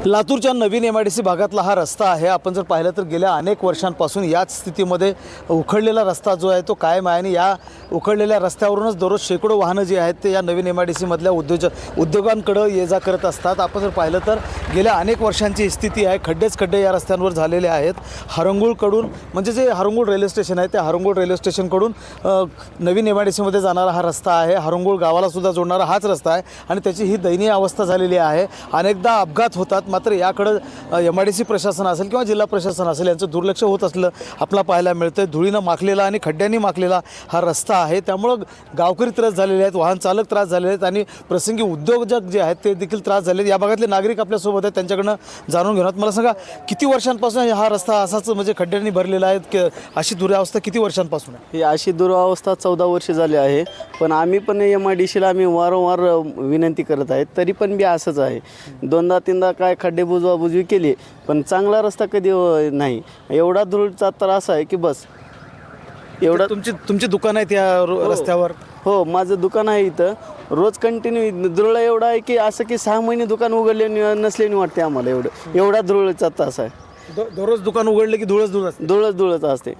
लातूरच्या नवीन MIDC भागातला हा रस्ता आहे। आपण जर पाहिलं तर गेल्या अनेक वर्षांपासून याच स्थितीमध्ये उखडलेला रस्ता जो आहे तो कायम आहे आणि या उखडलेल्या रस्त्यावरूनच दररोज शेकडो वाहनं जी आहेत ते या नवीन MIDC मधल्या उद्योगांकडे ये जा करत असतात। आपण जर पाहिलं तर गेल्या अनेक वर्षांची स्थिती आहे। खड्डे या रस्त्यांवर झालेले आहेत। हरंगुळकडून म्हणजे जे हरंगुळ रेल्वे स्टेशन आहे त्या हरंगुळ रेल्वे स्टेशनकडून नवीन MIDC मध्ये जाणारा हा रस्ता आहे। हरंगुळ गावाला सुद्धा जोडणारा हाच रस्ता आहे आणि त्याची ही दयनीय अवस्था झालेली आहे। अनेकदा अपघात होतात, मात्र याकडे MIDC प्रशासन असेल किंवा जिल्हा प्रशासन असेल यांचं दुर्लक्ष होत असलं आपल्याला पाहायला मिळतं। धुळीनं माखलेला आणि खड्ड्यांनी माखलेला हा रस्ता आहे, त्यामुळं गावकरी त्रास झालेले आहेत, वाहन चालक त्रास झालेले आहेत आणि प्रसंगी उद्योजक जे आहेत ते देखील त्रास झाले आहेत। या भागातले नागरिक आपल्यासोबत आहेत, त्यांच्याकडनं जाणून घेणार। मला सांगा, किती वर्षांपासून हा रस्ता असाच म्हणजे खड्ड्यांनी भरलेला आहे की अशी दुरावस्था किती वर्षांपासून आहे? ही अशी दुरावस्था 14 वर्ष झाली आहे, पण आम्ही पण MIDCला आम्ही वारंवार विनंती करत आहेत, तरी पण बी असंच आहे। दोनदा तीनदा काय खड्डे बुजवाबुजवी केली, पण चांगला रस्ता कधी नाही। एवढा धूळचा त्रास आहे की बस एवढा। तुमची दुकान आहेत या रस्त्यावर? हो, माझं दुकान आहे इथं। रोज कंटिन्यू धुळ एवढा आहे की असं की 6 महिने दुकान उघडले नसल्याने वाटते आम्हाला। एवढा धुळचा त्रास आहे। दररोज दुकान उघडले की धुळच असते।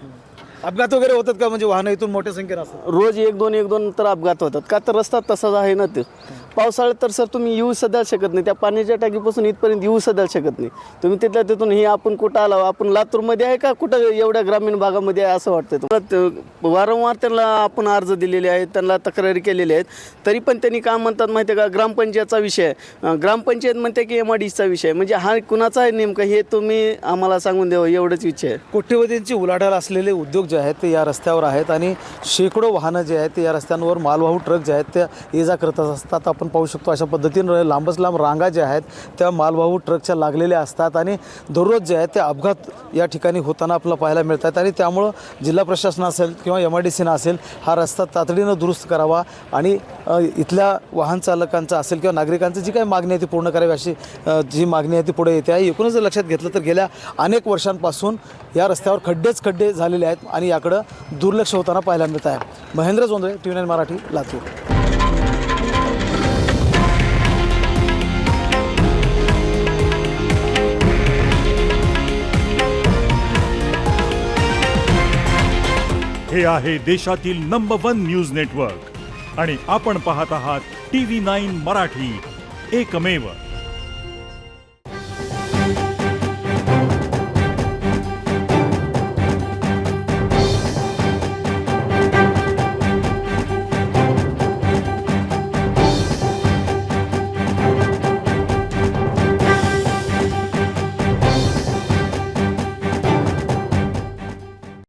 अपघात वगैरे होतात का? म्हणजे वाहनं इथून मोठ्या संख्येने असतात? रोज एक दोन तर अपघात होतात का, तर रस्ता तसाच आहे ना। ते पावसाळ्यात तर सर तुम्ही येऊ सध्या शकत नाही, त्या पाण्याच्या टाकीपासून इथपर्यंत येऊ सध्या शकत नाही तुम्ही। तिथून हे आपण कुठं आला, आपण लातूरमध्ये आहे का कुठं एवढ्या ग्रामीण भागामध्ये आहे असं वाटतं तुम्हाला। वारंवार त्यांना आपण अर्ज दिलेले आहेत, त्यांना तक्रारी केलेल्या आहेत, तरी पण त्यांनी काय म्हणतात माहिती आहे का, ग्रामपंचायतचा विषय आहे। ग्रामपंचायत म्हणते की MIDCचा विषय, म्हणजे हा कुणाचा आहे नेमका हे तुम्ही आम्हाला सांगून द्यावं, एवढंच विषय आहे। कोट्यवधींची उलाढाल असलेले उद्योग जे आहेत ते या रस्त्यावर आहेत आणि शेकडो वाहनं जे आहेत ते या रस्त्यांवर मालवाहू ट्रक जे आहेत त्या ये जा करत असतात। आपण पाहू शकतो अशा पद्धतीनं लांबच लांब रांगा ज्या आहेत त्या मालवाहू ट्रकच्या लागलेल्या असतात आणि दररोज जे आहेत ते अपघात या ठिकाणी होताना आपल्याला पाहायला मिळतात। आणि त्यामुळं जिल्हा प्रशासन असेल किंवा MIDCनं असेल हा रस्ता तातडीनं दुरुस्त करावा आणि इथल्या वाहन चालकांचा असेल किंवा नागरिकांची जी काही मागणी आहे ती पूर्ण करावी अशी जी मागणी आहे ती पुढे येते आहे। एकूणच जर लक्षात घेतलं तर गेल्या अनेक वर्षांपासून या रस्त्यावर खड्डे झालेले आहेत आणि याकडं दुर्लक्ष होताना पाहायला मिळत आहे। महेंद्र जोंधळे, TV9 मराठी, लातूर। हे आहे देशातील नंबर 1 न्यूज नेटवर्क आणि आपण पाहत आहात TV9 मराठी, एकमेव।